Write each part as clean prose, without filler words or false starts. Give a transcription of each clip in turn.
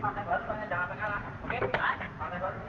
partai baru soalnya jangan sampai kalah. Oke? Partai baru.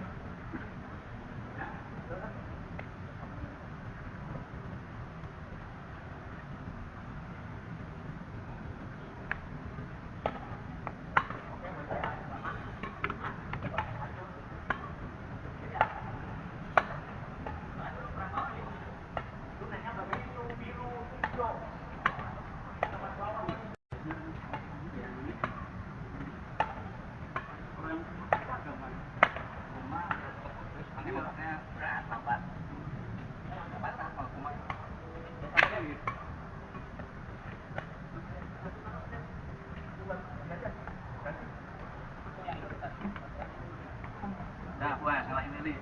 Udah puas, salahin ini.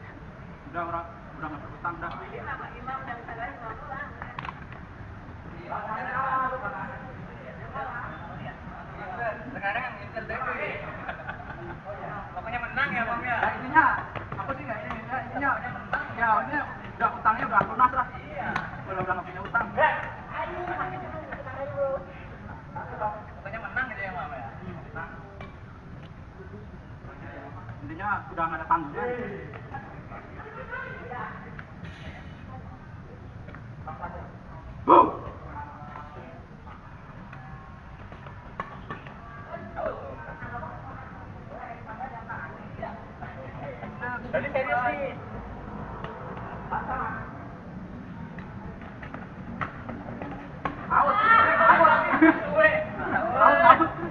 Udah nggak berutang dah. Sekarang Inter Derby. Pokoknya menang ya Bang ya. Nah, intinya apa sih nggak ini? Intinya ya ini udah utangnya udah lunas lah. Iya. Udah nggak punya utang. Pokoknya menang gitu ya Bang ya. Nah, intinya udah nggak ada tanggungan. Jadi serius nih. Awas,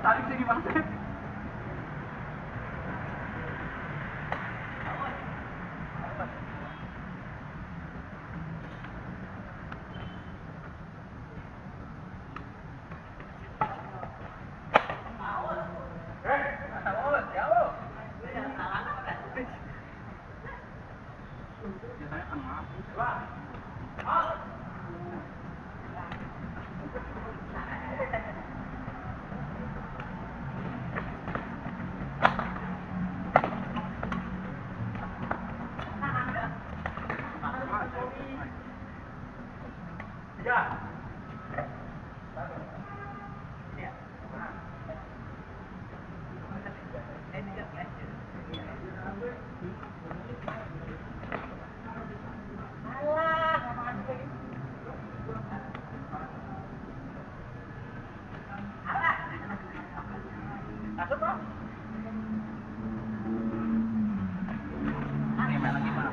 tarik sini bang. Biasanya tengah. Masuk Bang. Ini main lagi mana?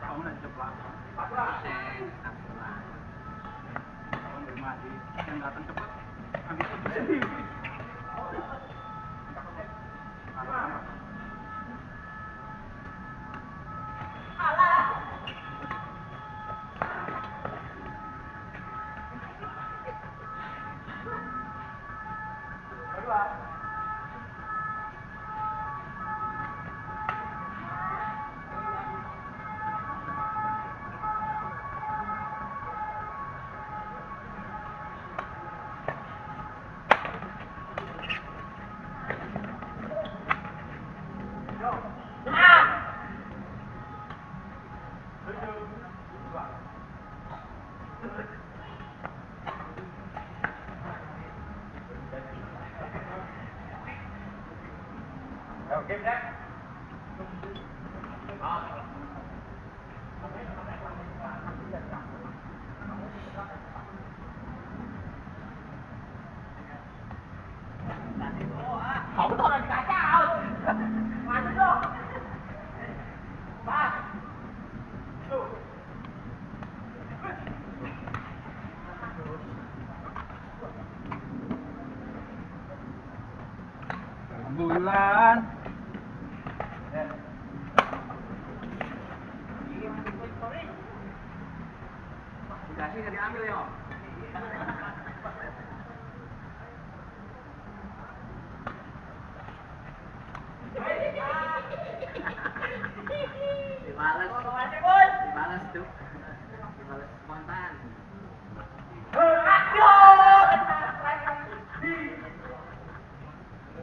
Kamu nanti ceplak. Kamu dari mati. Yang datang cepet. Habis itu. Oke, Bang. Kamu tuh lagi kacau. Masuk dong. Pas. Tuh. Bulan. Dikasih nggak diambil ya? Dibalas. Dibalas tuh. Dibalas spontan. Aduh!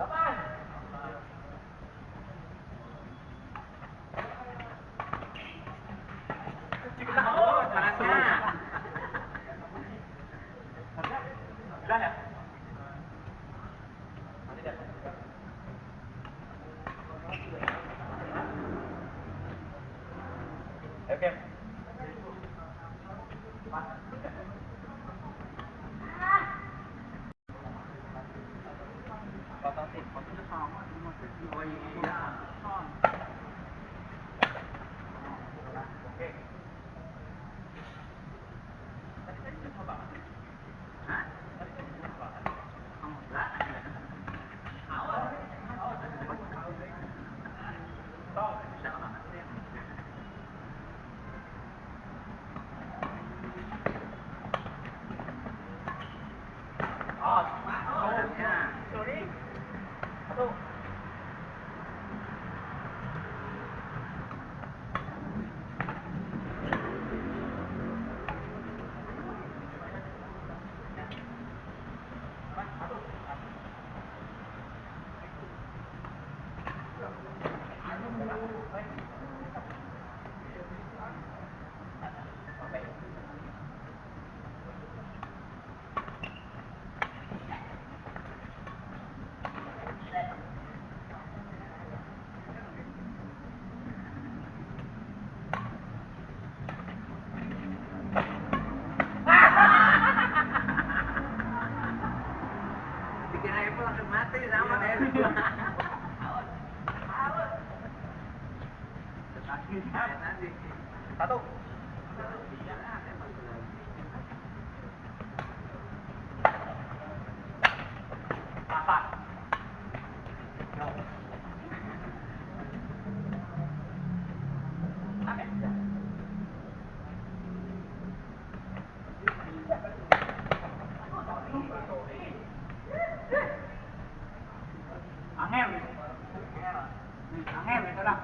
Kapan? 9 ya? Nanti deh. Oke. Rotatif. Maksudnya sama cuma jadi oh iya. Oke. Tadi saya sudah coba. Hah? Tadi saya sudah coba. Enggak. Stop. Bisa banget ya. Oh, Orangnya. sorry. Satu. Bikin iPhone langsung mati sama kayak gitu. Nanti. Satu. Iya, ada satu lagi. Empat. Go. Oke. Angel. Angel, salah.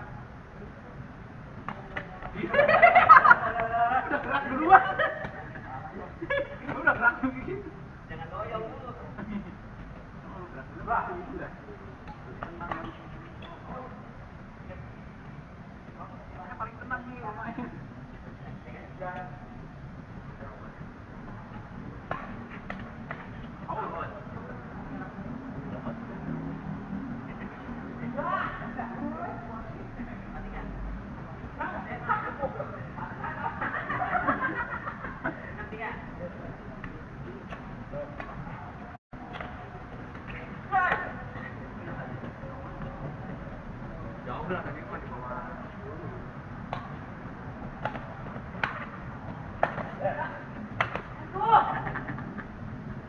Udah gerak duluan. Udah gerak dulu. Jangan doyong dulu. Gerak dulu, Pak. Udah. Tenang. Paling tenang nih rumahnya. Jauh lah tadi cuma di bawah.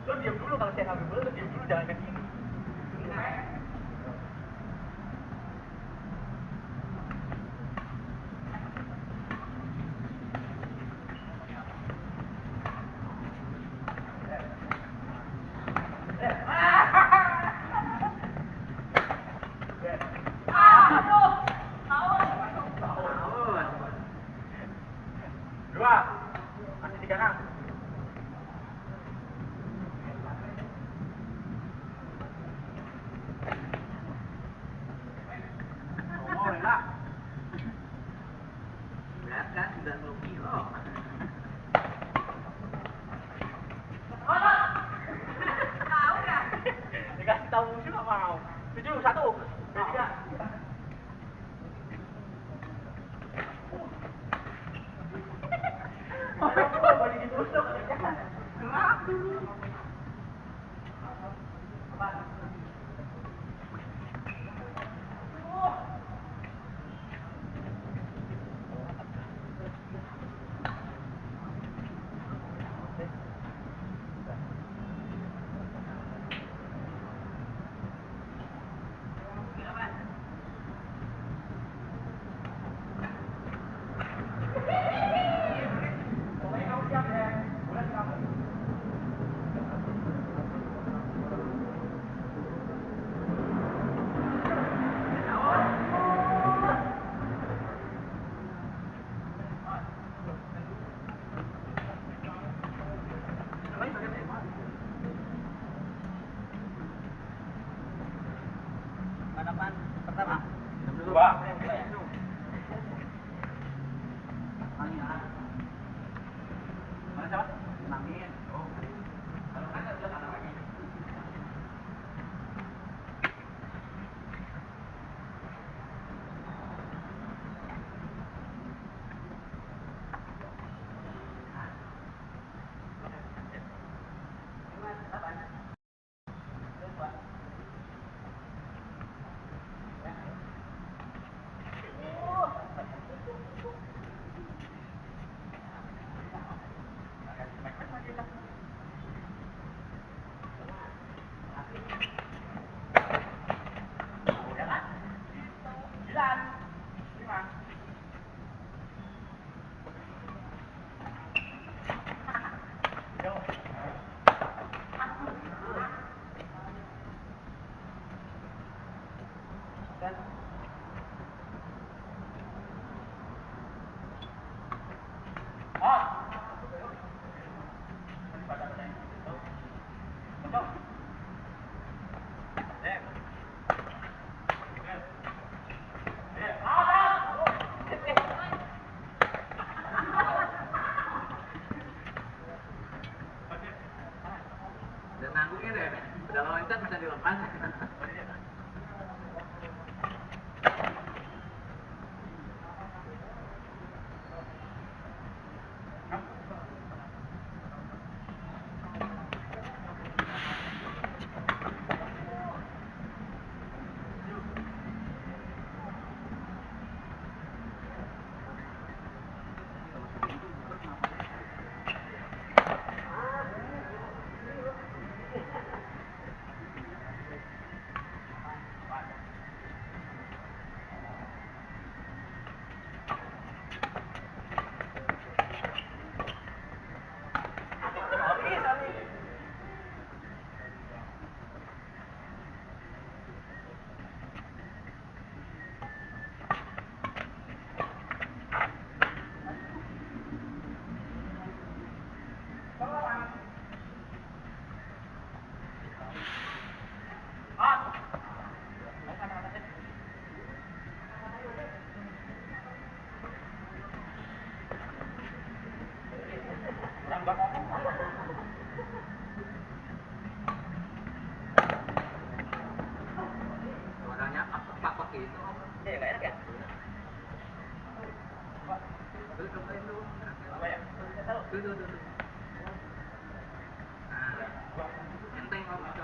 Lo diam dulu kalau saya ngambil bola, lo diam dulu jangan ke sini. Dua. Masih 3-6. Ngomong lah. Berat kan 90 kilo. Dikasih tahu musuh nggak mau. 7, 1, 2, 3. Balikin musuh. Gerak dulu. Dan nanggungnya deh, udah loncat bisa dilepas. Suaranya apa gitu? Iya, nggak enak ya? Tuh, cobain dulu. Apa ya? Tuh. Nah, enteng kalau bisa.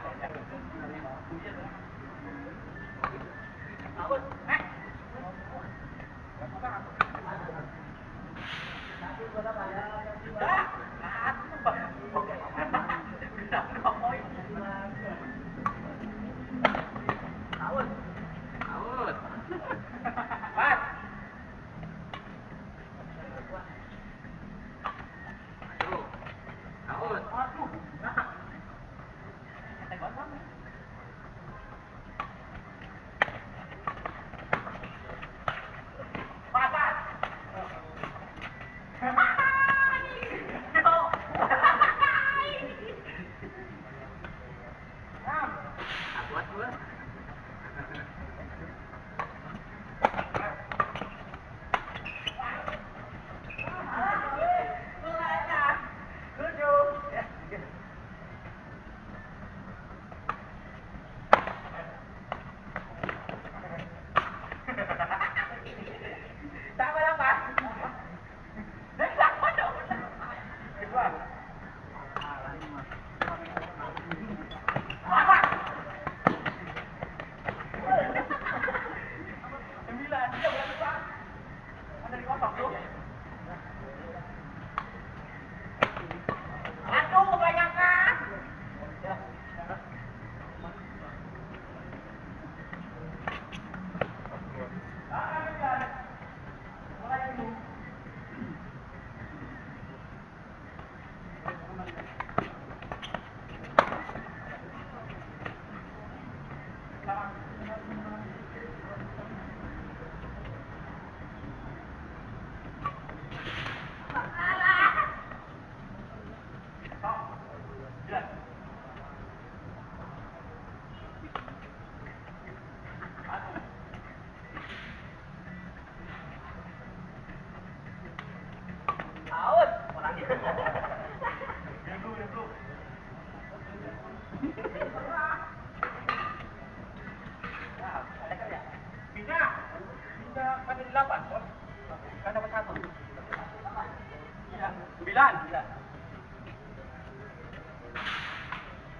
Awas,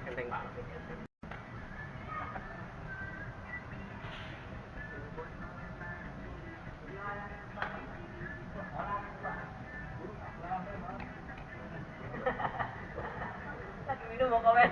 Enteng banget. Lagi minum mau komen.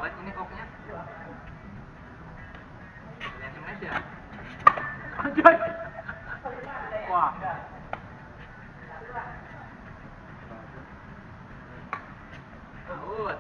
Awet ini koknya. Lihat Indonesia. Anjay. Wah. Awet.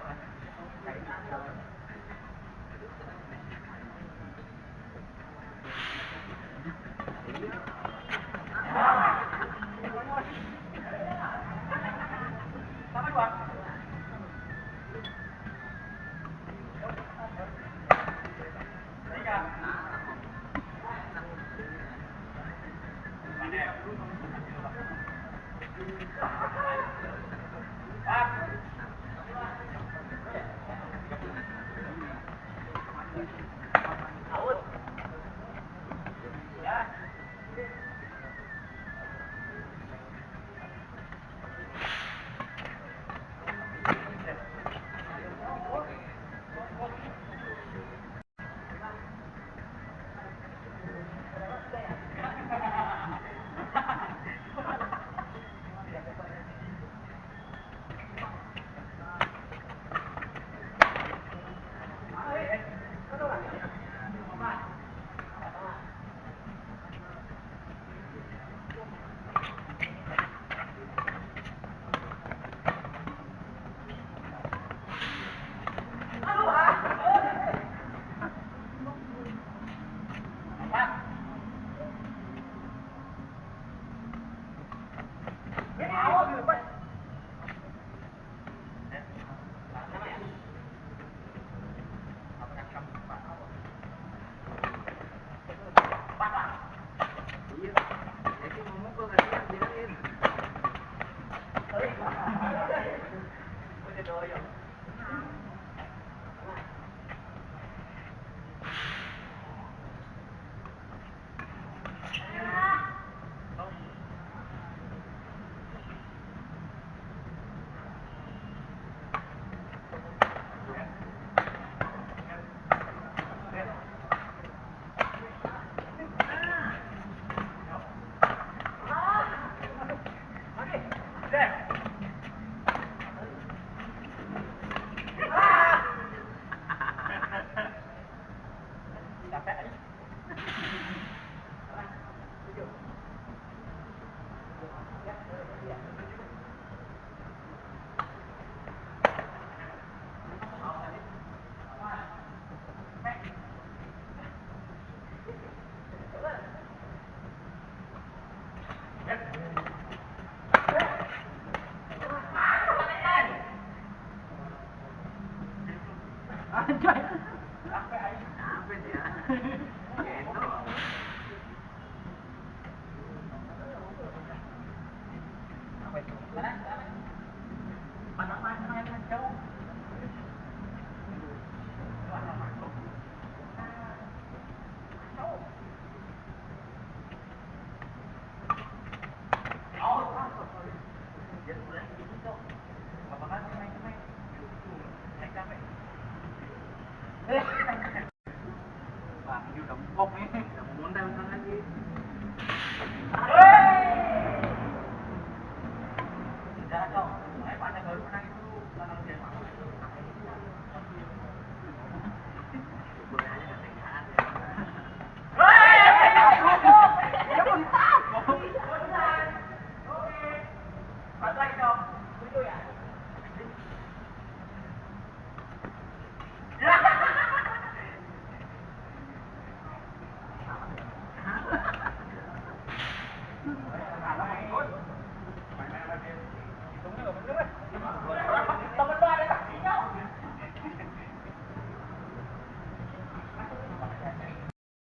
Anjay. Apa dia? Gitu. Apa itu? Main jauh. Wah, ini udah empuk nih.